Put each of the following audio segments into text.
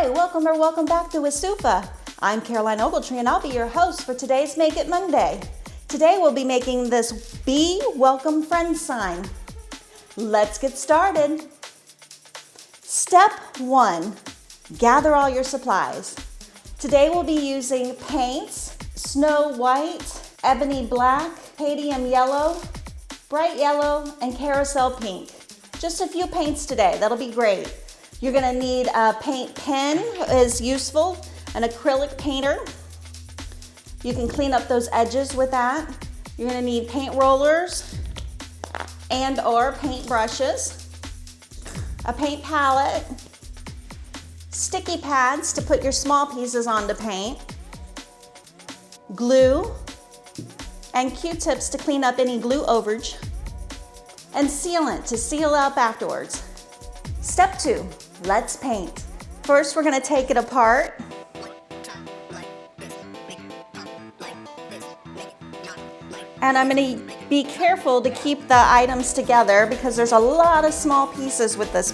Hi, welcome back to Wisufa. I'm Caroline Ogletree and I'll be your host for today's Make It Monday. Today we'll be making this Be Welcome Friend sign. Let's get started. Step 1, gather all your supplies. Today we'll be using paints, Snow White, Ebony Black, Cadmium Yellow, Bright Yellow, and Carousel Pink. Just a few paints today, that'll be great. You're gonna need a paint pen, is useful, an acrylic painter. You can clean up those edges with that. You're gonna need paint rollers and or paint brushes, a paint palette, sticky pads to put your small pieces on to paint, glue, and Q-tips to clean up any glue overage, and sealant to seal up afterwards. Step 2, let's paint. First, we're gonna take it apart. And I'm gonna be careful to keep the items together because there's a lot of small pieces with this.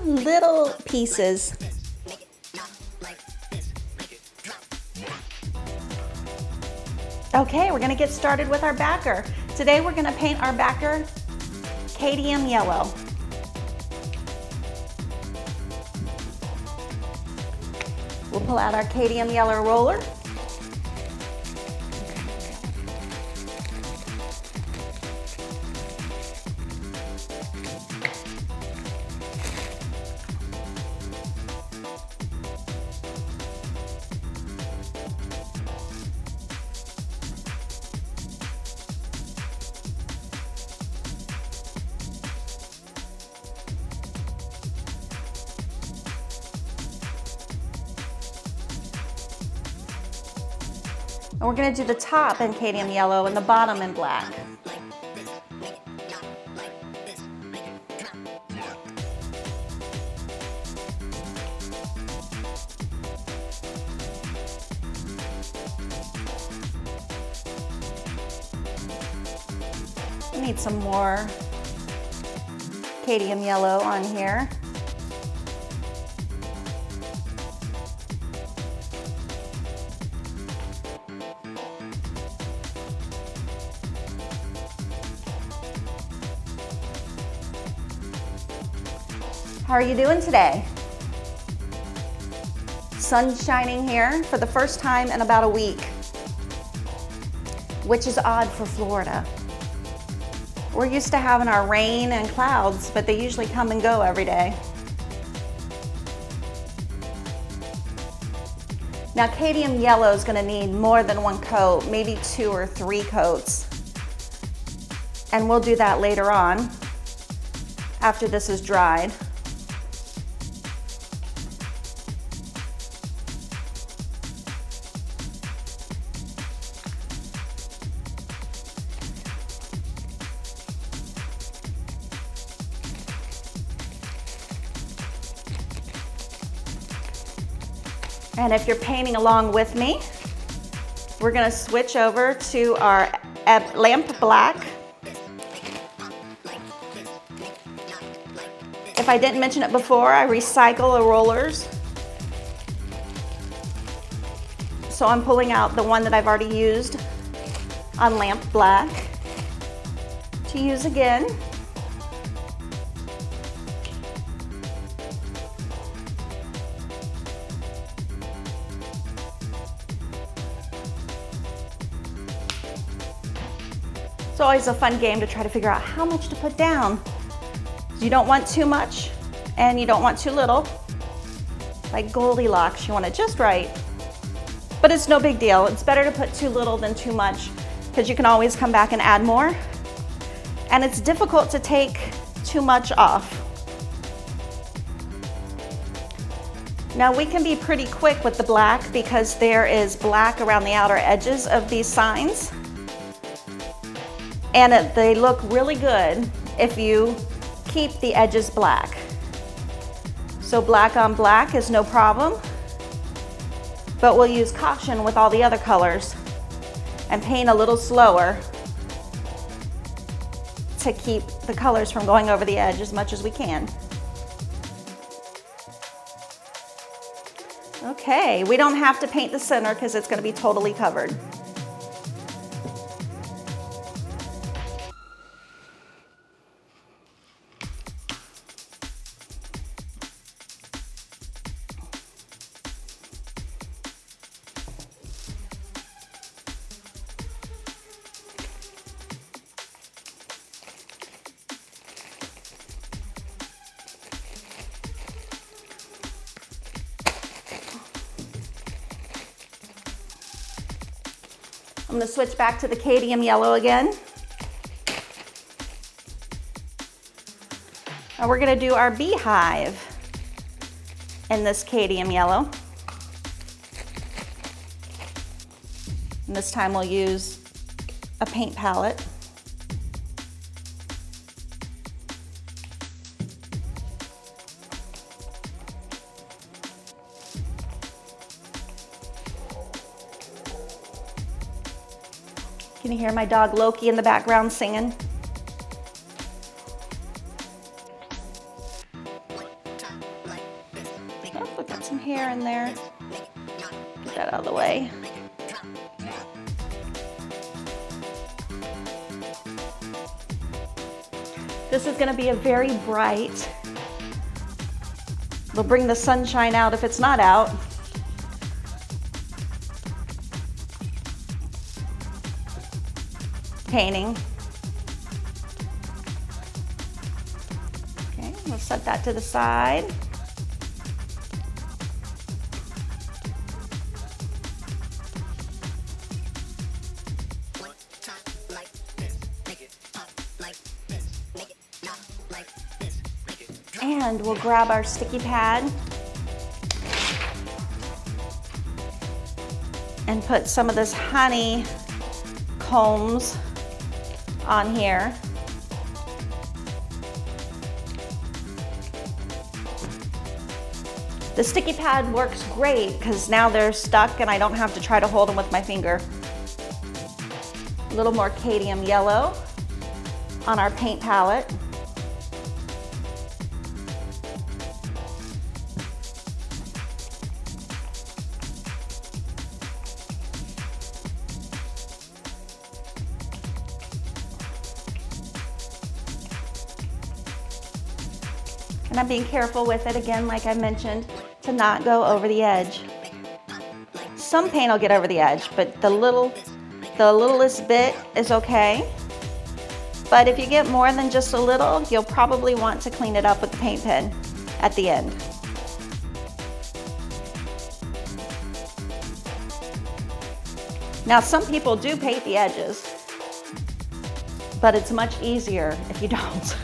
Little pieces. Okay, we're gonna get started with our backer. Today we're gonna paint our backer Cadmium Yellow. We'll pull out our Cadmium Yellow roller. And we're gonna do the top in Cadmium Yellow and the bottom in black. We need some more Cadmium Yellow on here. How are you doing today? Sun shining here for the first time in about a week, which is odd for Florida. We're used to having our rain and clouds, but they usually come and go every day. Now, Cadmium Yellow is gonna need more than one coat, maybe 2 or 3 coats. And we'll do that later on, after this is dried. And if you're painting along with me, we're gonna switch over to our lamp black. If I didn't mention it before, I recycle the rollers. So I'm pulling out the one that I've already used on lamp black to use again. It's always a fun game to try to figure out how much to put down. You don't want too much and you don't want too little. Like Goldilocks, you want it just right. But it's no big deal. It's better to put too little than too much because you can always come back and add more. And it's difficult to take too much off. Now we can be pretty quick with the black because there is black around the outer edges of these signs. And they look really good if you keep the edges black. So black on black is no problem, but we'll use caution with all the other colors and paint a little slower to keep the colors from going over the edge as much as we can. Okay, we don't have to paint the center because it's going to be totally covered. I'm going to switch back to the cadmium yellow again. And we're going to do our beehive in this cadmium yellow. And this time we'll use a paint palette. Can you hear my dog Loki in the background singing? Oh, we got some hair in there. Get that out of the way. This is going to be a very bright. We'll bring the sunshine out if it's not out. Painting. Okay, we'll set that to the side. And we'll grab our sticky pad and put some of this honey combs on here. The sticky pad works great because now they're stuck and I don't have to try to hold them with my finger. A little more cadmium yellow on our paint palette. And I'm being careful with it again, like I mentioned, to not go over the edge. Some paint will get over the edge, but the littlest bit is okay. But if you get more than just a little, you'll probably want to clean it up with the paint pen at the end. Now, some people do paint the edges, but it's much easier if you don't.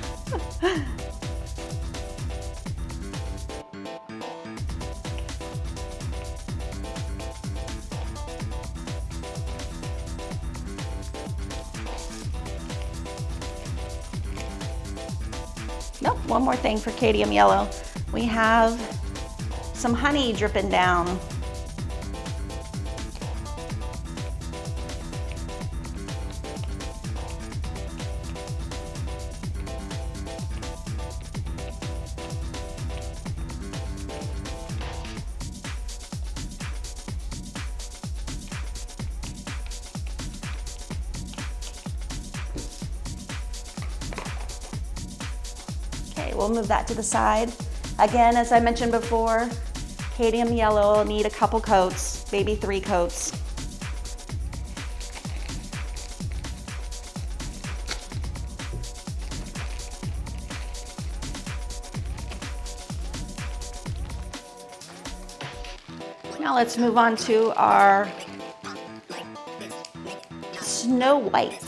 Nope, one more thing for cadmium yellow. We have some honey dripping down. Okay, we'll move that to the side. Again, as I mentioned before, cadmium yellow will need a couple coats, maybe 3 coats. Now let's move on to our Snow White.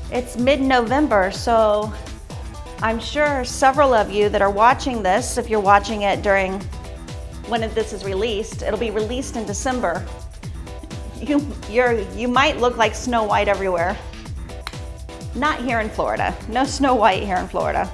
It's mid-November, so I'm sure several of you that are watching this, if you're watching it during when this is released, it'll be released in December. You might look like Snow White everywhere. Not here in Florida. No Snow White here in Florida.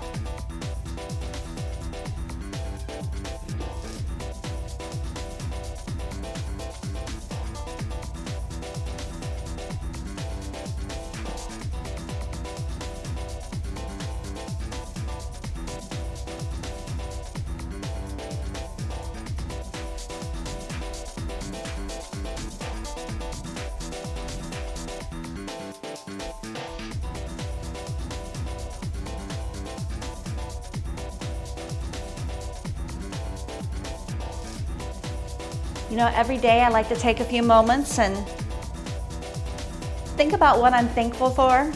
You know, every day I like to take a few moments and think about what I'm thankful for.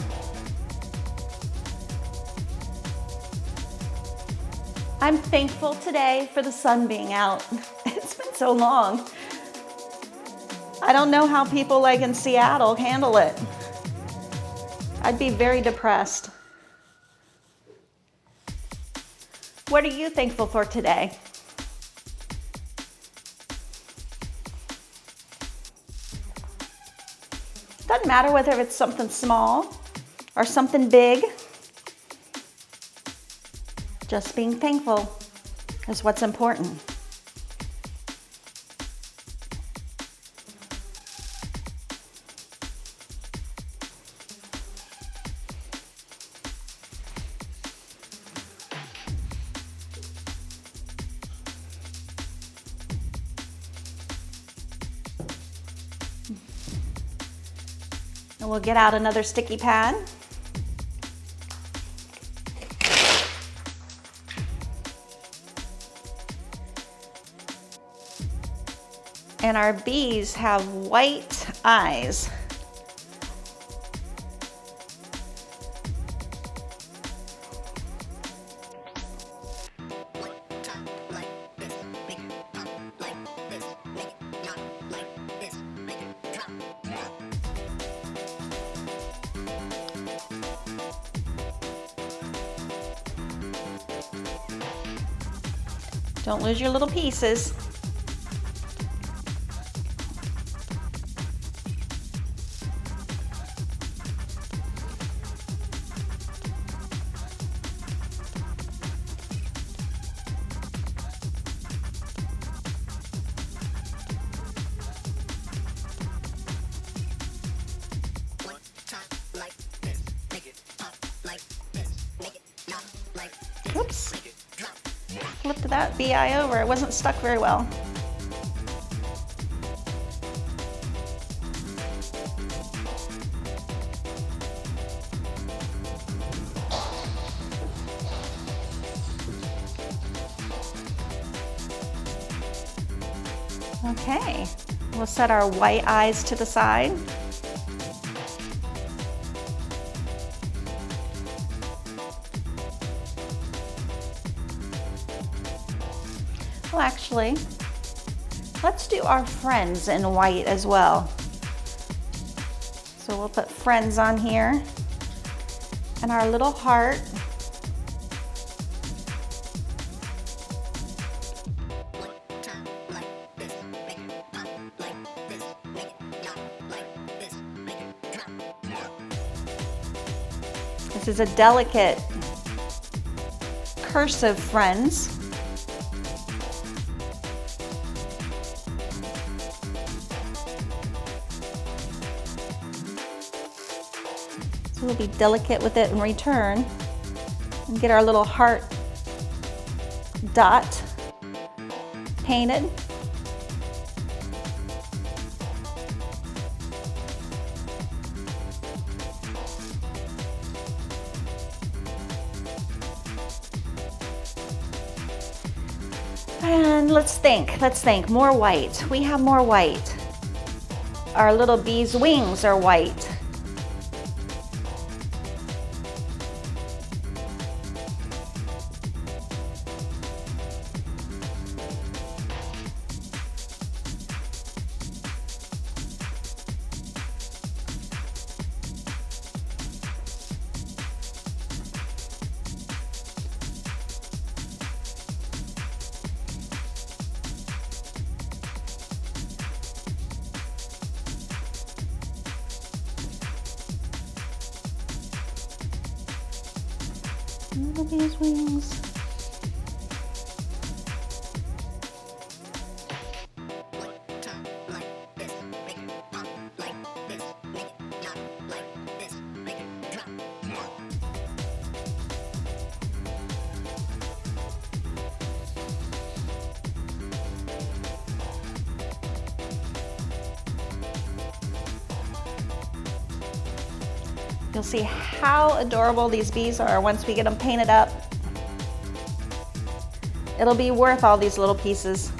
I'm thankful today for the sun being out. It's been so long. I don't know how people like in Seattle handle it. I'd be very depressed. What are you thankful for today? Doesn't matter whether it's something small or something big. Just being thankful is what's important. And we'll get out another sticky pad. And our bees have white eyes. Don't lose your little pieces. Oops. Flipped that BI over. It wasn't stuck very well. Okay, we'll set our white eyes to the side. Well, actually, let's do our friends in white as well. So we'll put friends on here and our little heart. This is a delicate cursive friends. So we'll be delicate with it in return and get our little heart dot painted. And let's think, more white. We have more white. Our little bee's wings are white. Little bee's wings. You'll see how adorable these bees are once we get them painted up. It'll be worth all these little pieces.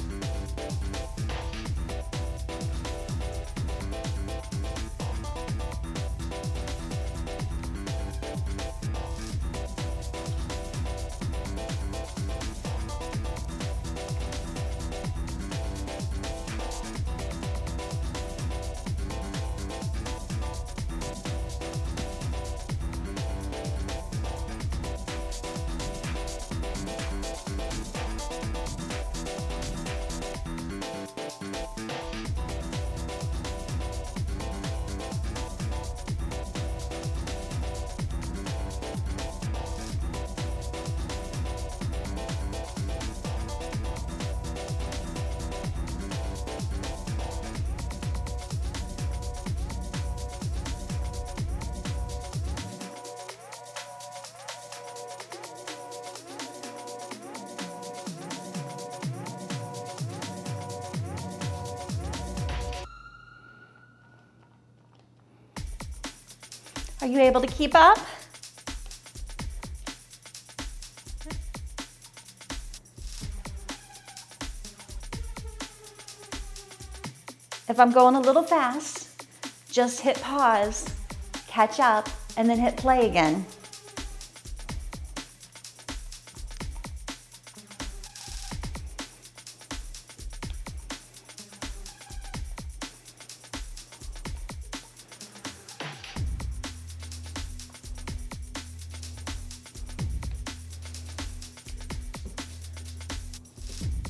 Are you able to keep up? If I'm going a little fast, just hit pause, catch up, and then hit play again.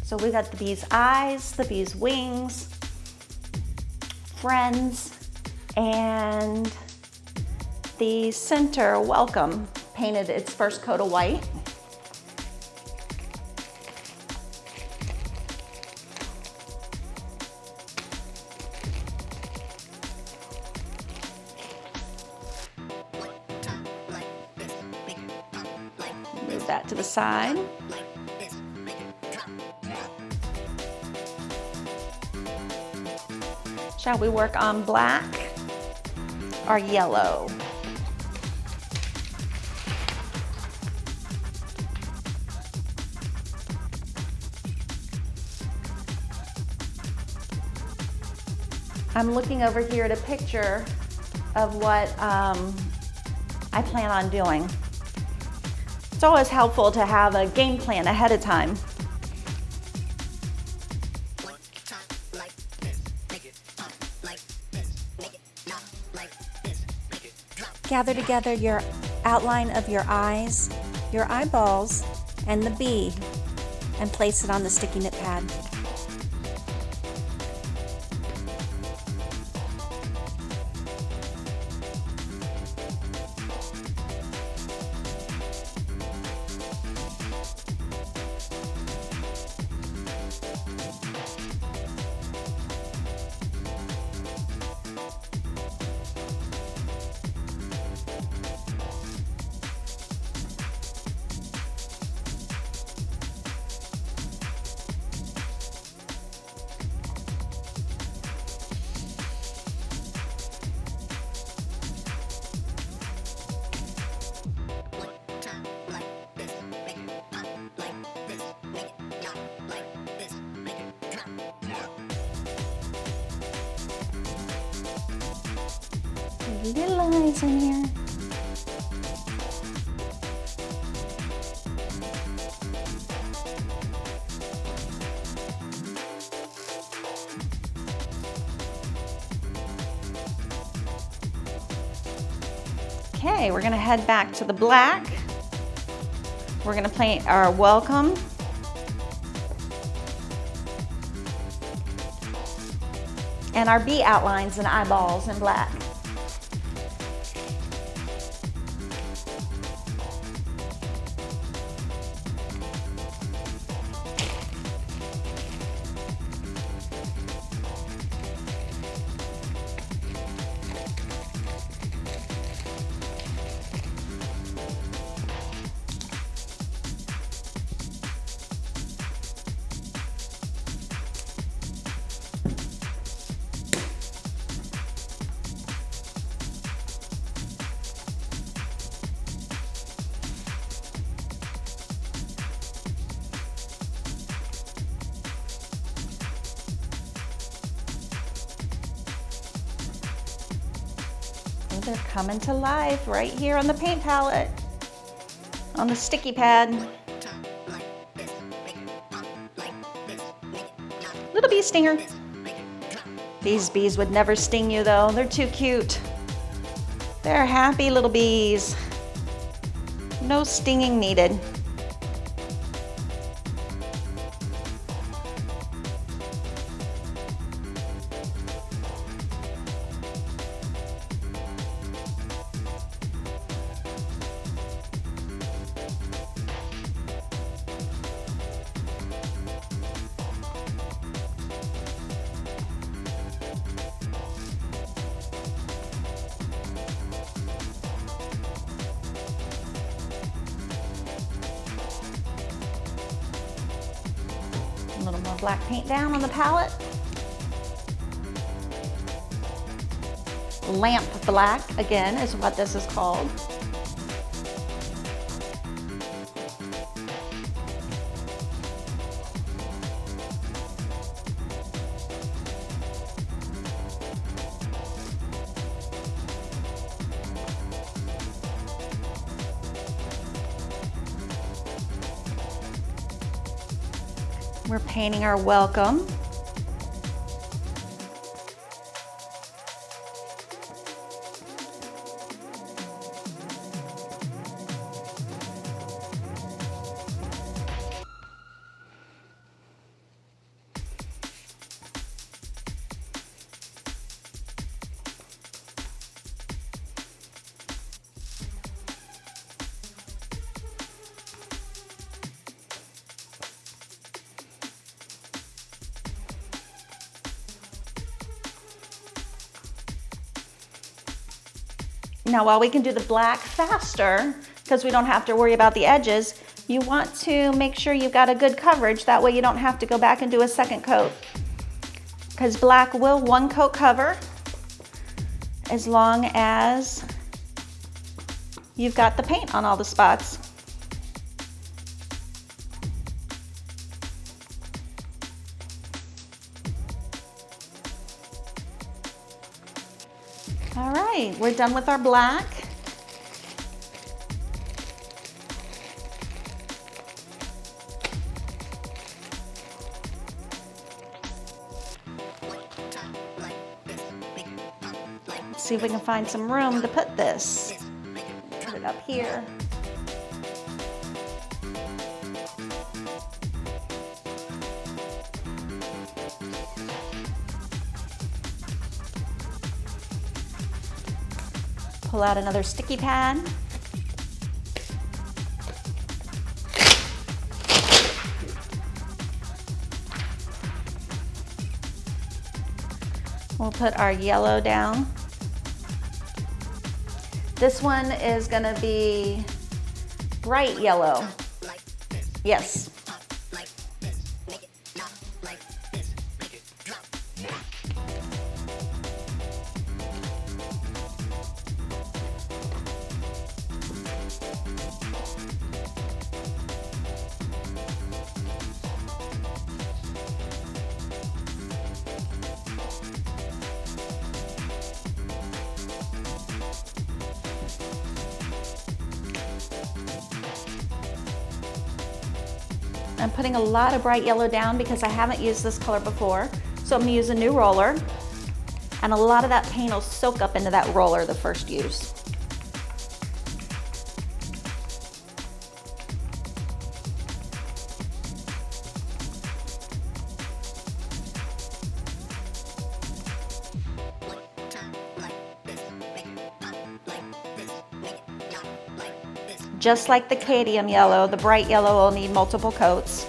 So we got the bee's eyes, the bee's wings, friends, and the center welcome painted its first coat of white. Move that to the side. Shall we work on black or yellow? I'm looking over here at a picture of what I plan on doing. It's always helpful to have a game plan ahead of time. Gather together your outline of your eyes, your eyeballs, and the bee, and place it on the sticky knit pad. Little eyes in here. Okay, we're gonna head back to the black. We're gonna paint our welcome. And our bee outlines and eyeballs in black. they're coming to life right here on the paint palette, on the sticky pad. Little bee stinger. These bees would never sting you though. They're too cute. They're happy little bees. No stinging needed. A little more black paint down on the palette. Lamp black, again, is what this is called. We're painting our welcome. Now, while we can do the black faster, because we don't have to worry about the edges, you want to make sure you've got a good coverage. That way you don't have to go back and do a second coat. Because black will one coat cover as long as you've got the paint on all the spots. All right, we're done with our black. Let's see if we can find some room to put this. Put it up here. Pull out another sticky pad. We'll put our yellow down. This one is going to be bright yellow. Yes. I'm putting a lot of bright yellow down because I haven't used this color before. So I'm going to use a new roller. And a lot of that paint will soak up into that roller the first use. Just like the cadmium yellow, the bright yellow will need multiple coats.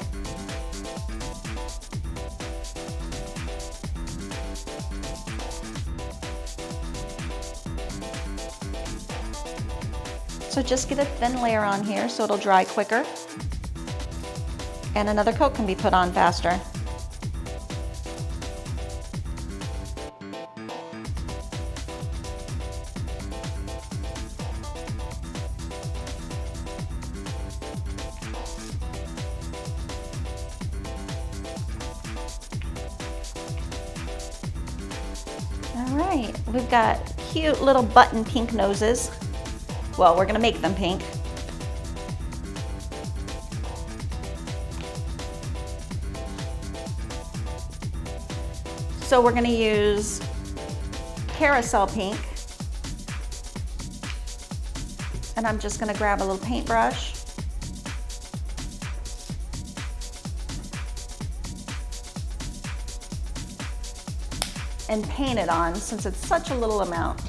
So just get a thin layer on here so it'll dry quicker. And another coat can be put on faster. All right, we've got cute little button pink noses. Well, we're gonna make them pink. So we're gonna use carousel pink. And I'm just gonna grab a little paintbrush. And paint it on since it's such a little amount.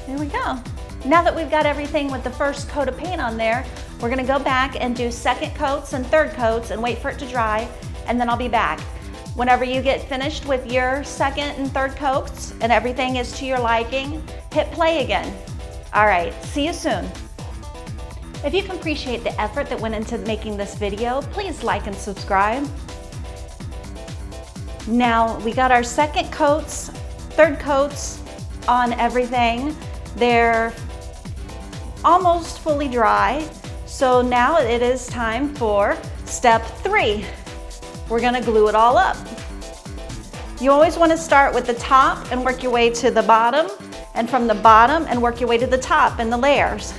There we go. Now that we've got everything with the first coat of paint on there, we're gonna go back and do second coats and third coats and wait for it to dry, and then I'll be back. Whenever you get finished with your second and third coats and everything is to your liking, hit play again. All right, see you soon. If you can appreciate the effort that went into making this video, please like and subscribe. Now we got our second coats, third coats on everything. They're almost fully dry. So now it is time for step 3. We're gonna glue it all up. You always wanna start with the top and work your way to the bottom, and from the bottom and work your way to the top in the layers.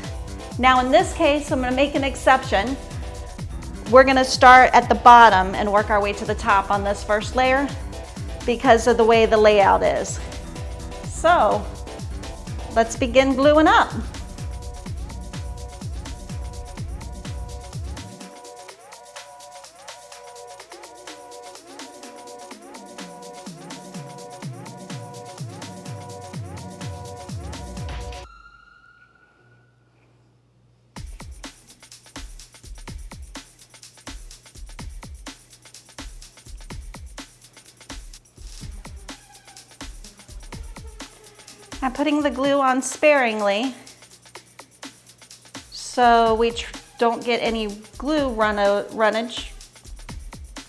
Now in this case, I'm gonna make an exception. We're gonna start at the bottom and work our way to the top on this first layer because of the way the layout is. So, let's begin gluing up. I'm putting the glue on sparingly so we don't get any glue runnage,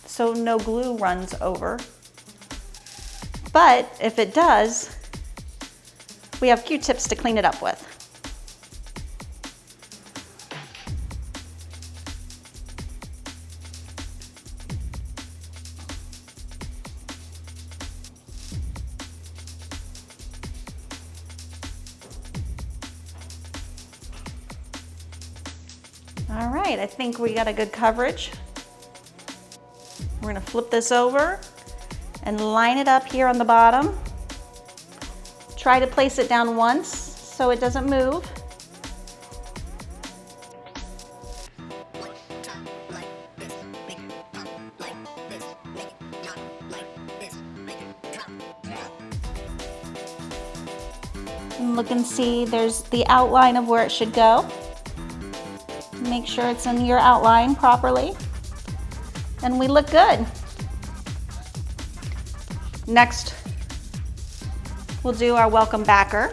so no glue runs over. But if it does, we have Q-tips to clean it up with. All right, I think we got a good coverage. We're gonna flip this over and line it up here on the bottom. Try to place it down once so it doesn't move. And look and see, there's the outline of where it should go. Make sure it's in your outline properly. And we look good. Next, we'll do our welcome backer.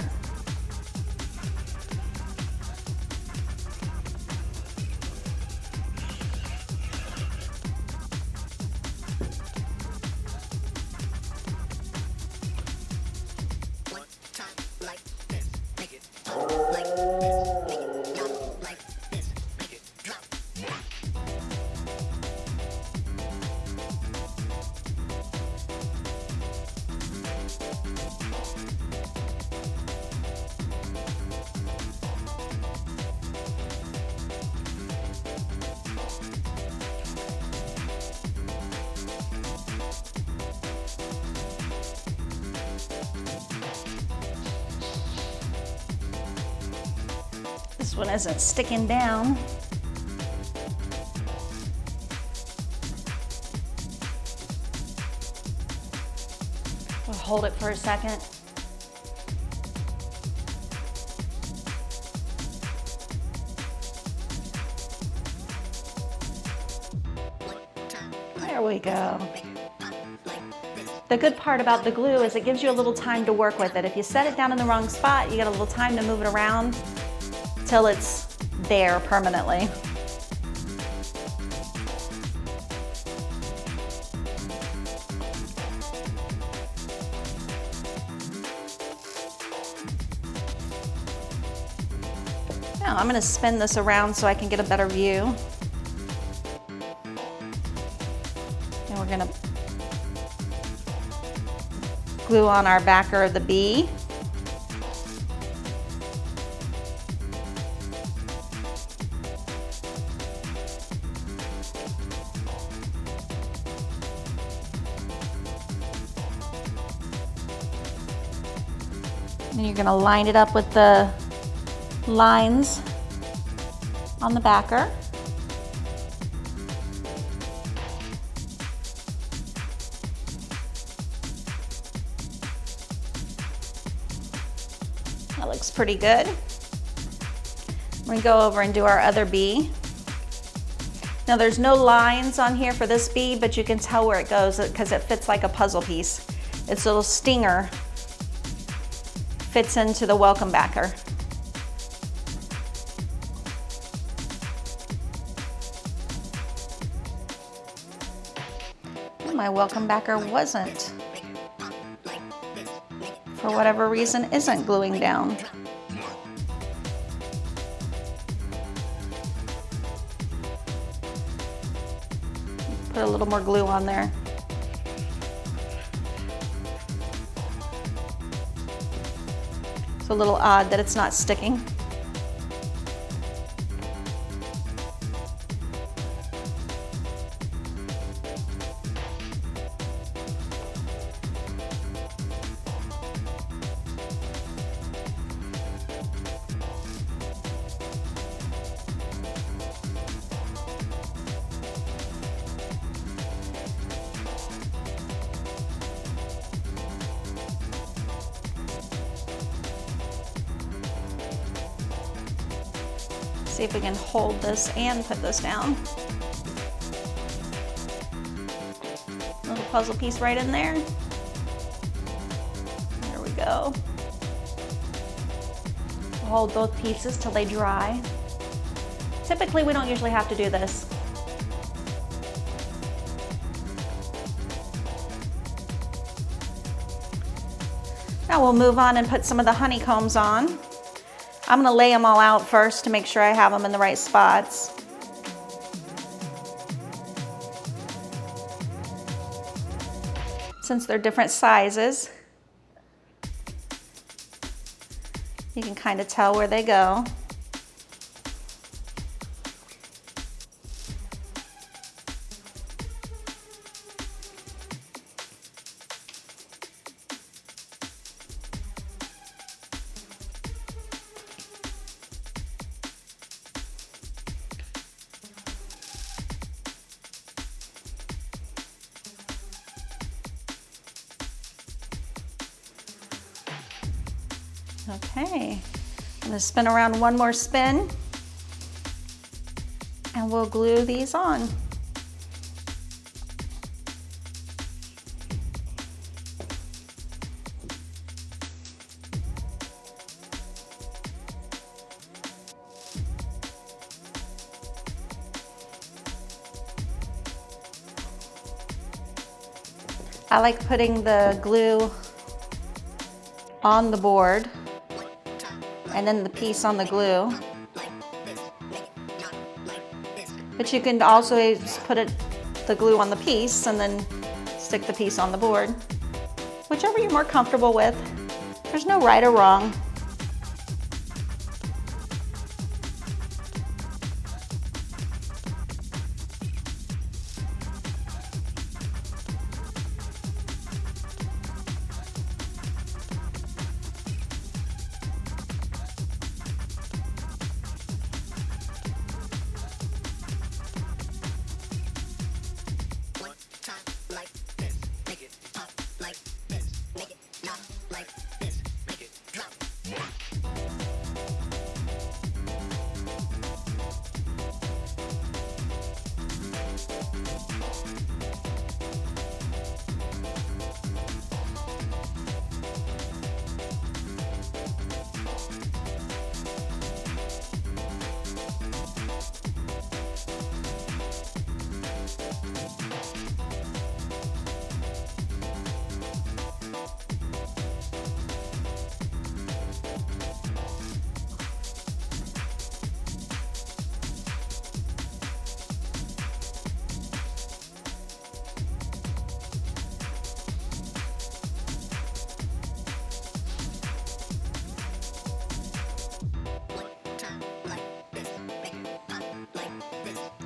This one isn't sticking down. We'll hold it for a second. There we go. The good part about the glue is it gives you a little time to work with it. If you set it down in the wrong spot, you get a little time to move it around till it's there permanently. Now I'm going to spin this around so I can get a better view. And we're going to glue on our backer of the bee. And you're going to line it up with the lines on the backer. That looks pretty good. We're going to go over and do our other bee. Now there's no lines on here for this bee, but you can tell where it goes because it fits like a puzzle piece. Its little stinger fits into the welcome backer. My welcome backer wasn't, for whatever reason, isn't gluing down. Put a little more glue on there. It's a little odd that it's not sticking. See if we can hold this and put this down. Little puzzle piece right in there. There we go. Hold both pieces till they dry. Typically, we don't usually have to do this. Now we'll move on and put some of the honeycombs on. I'm going to lay them all out first to make sure I have them in the right spots. Since they're different sizes, you can kind of tell where they go. Okay, I'm going to spin around one more spin and we'll glue these on. I like putting the glue on the board and then the piece on the glue. But you can also put the glue on the piece and then stick the piece on the board. Whichever you're more comfortable with. There's no right or wrong.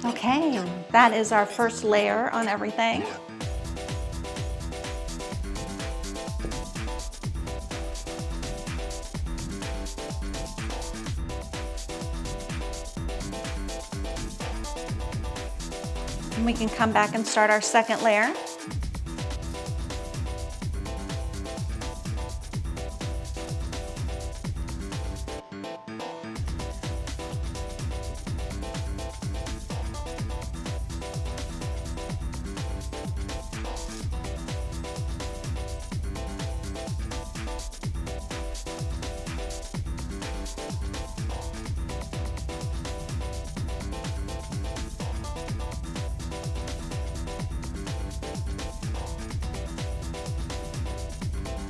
Okay, that is our first layer on everything. And we can come back and start our second layer.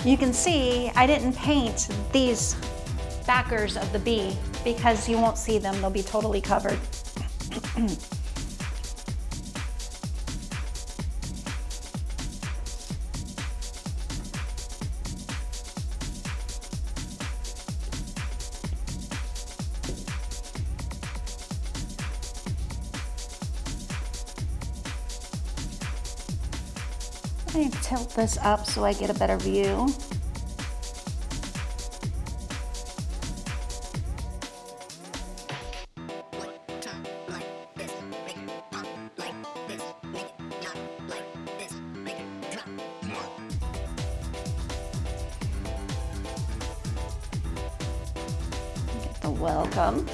You can see I didn't paint these backers of the bee because you won't see them, they'll be totally covered. Let me tilt this up so I get a better view. Get the welcome.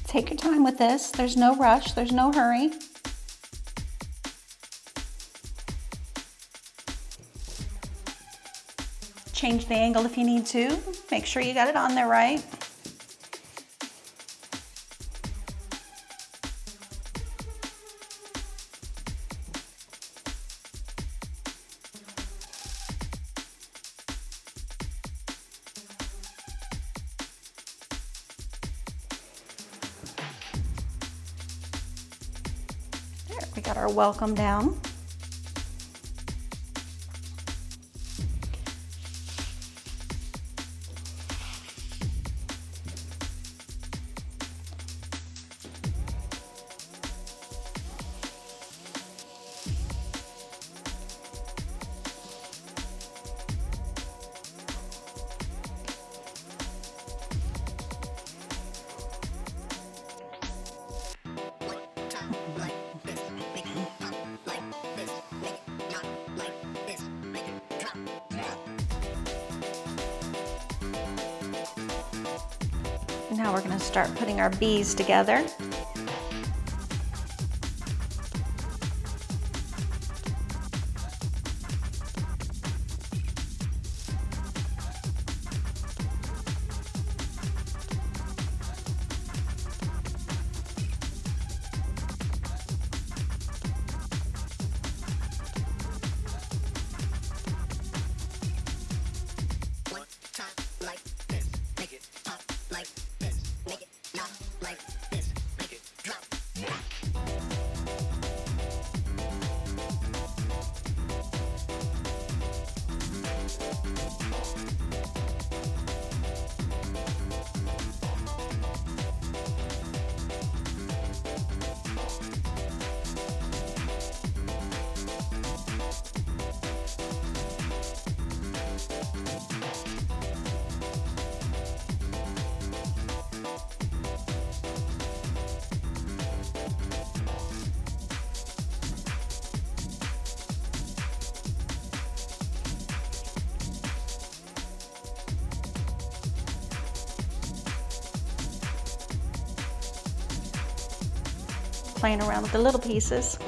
Take your time with this. There's no rush, there's no hurry. Change the angle if you need to. Make sure you got it on there right. We got our welcome down. Now we're going to start putting our bees together. playing around with the little pieces.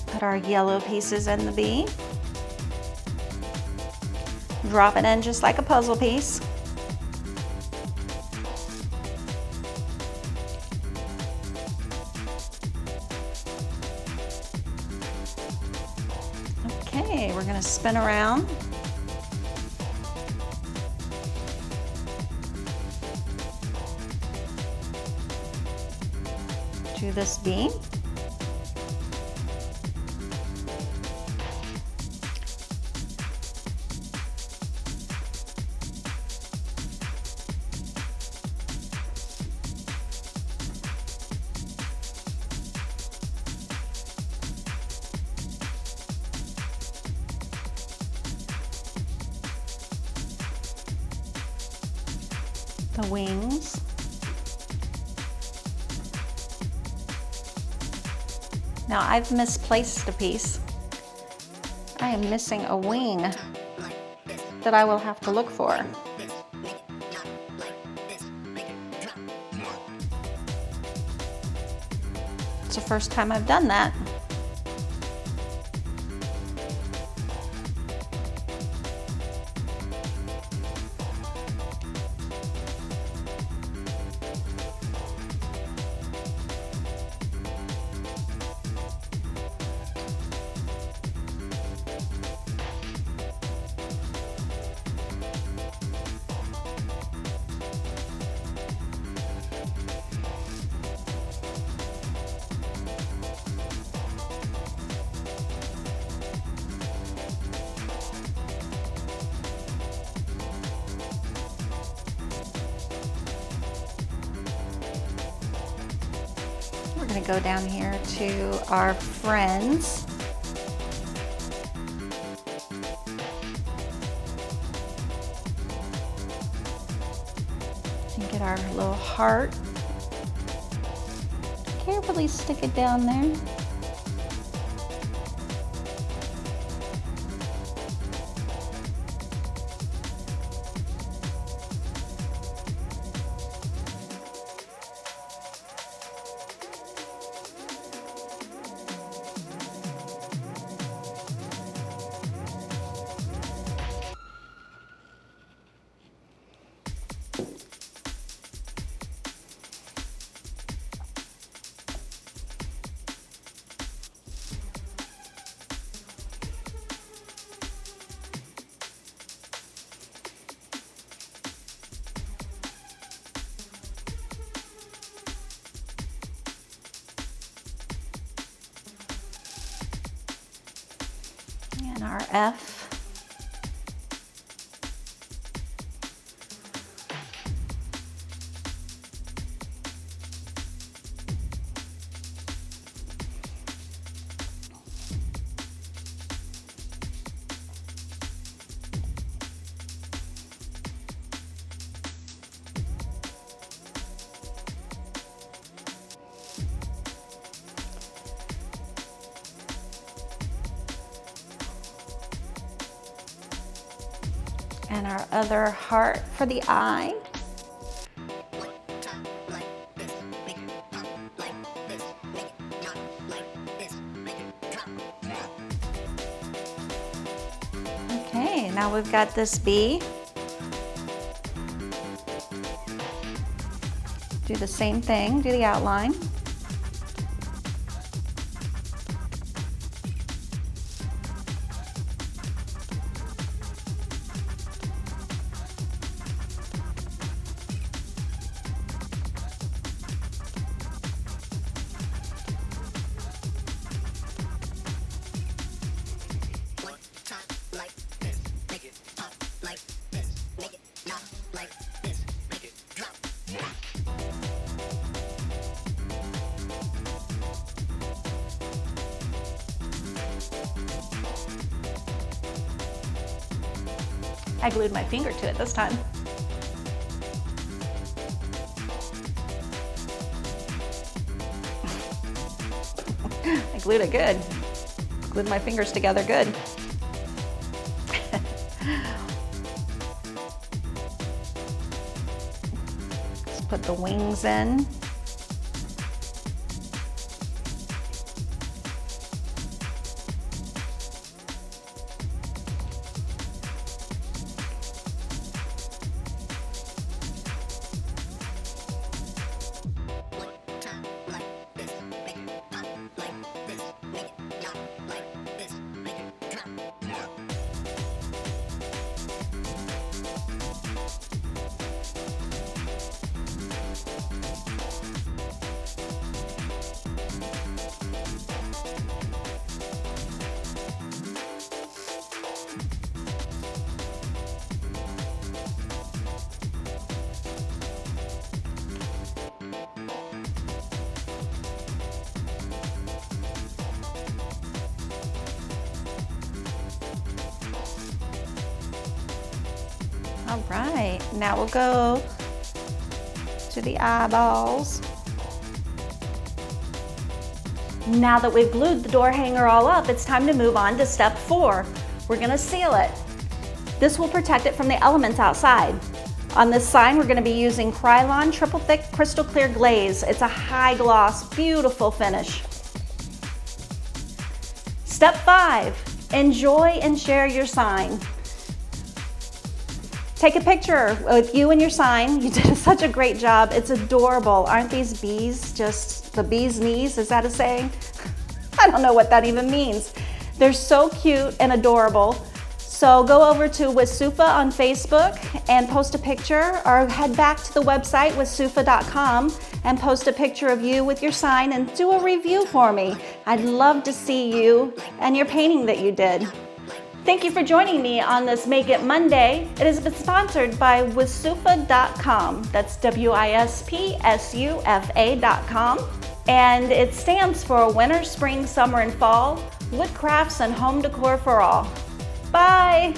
Put our yellow pieces in the bee. Drop it in just like a puzzle piece. Okay, we're going to spin around. To this bee. The wings. Now I've misplaced a piece. I am missing a wing that I will have to look for. It's the first time I've done that. We're going to go down here to our friends. And get our little heart. Carefully stick it down there. And our F. And our other heart for the eye. Okay, now we've got this bee. Do the same thing, do the outline. I glued my finger to it this time. I glued it good. Glued my fingers together good. Let's put the wings in. All right, now we'll go to the eyeballs. Now that we've glued the door hanger all up, it's time to move on to step 4. We're gonna seal it. This will protect it from the elements outside. On this sign, we're gonna be using Krylon Triple Thick Crystal Clear Glaze. It's a high gloss, beautiful finish. Step 5, enjoy and share your sign. Take a picture with you and your sign. You did such a great job. It's adorable. Aren't these bees just the bee's knees? Is that a saying? I don't know what that even means. They're so cute and adorable. So go over to Wisufa on Facebook and post a picture, or head back to the website wisufa.com and post a picture of you with your sign and do a review for me. I'd love to see you and your painting that you did. Thank you for joining me on this Make It Monday. It has been sponsored by Wisufa.com. That's WISPSUFA.com. And it stands for Winter, Spring, Summer, and Fall, Wood Crafts and Home Decor for All. Bye!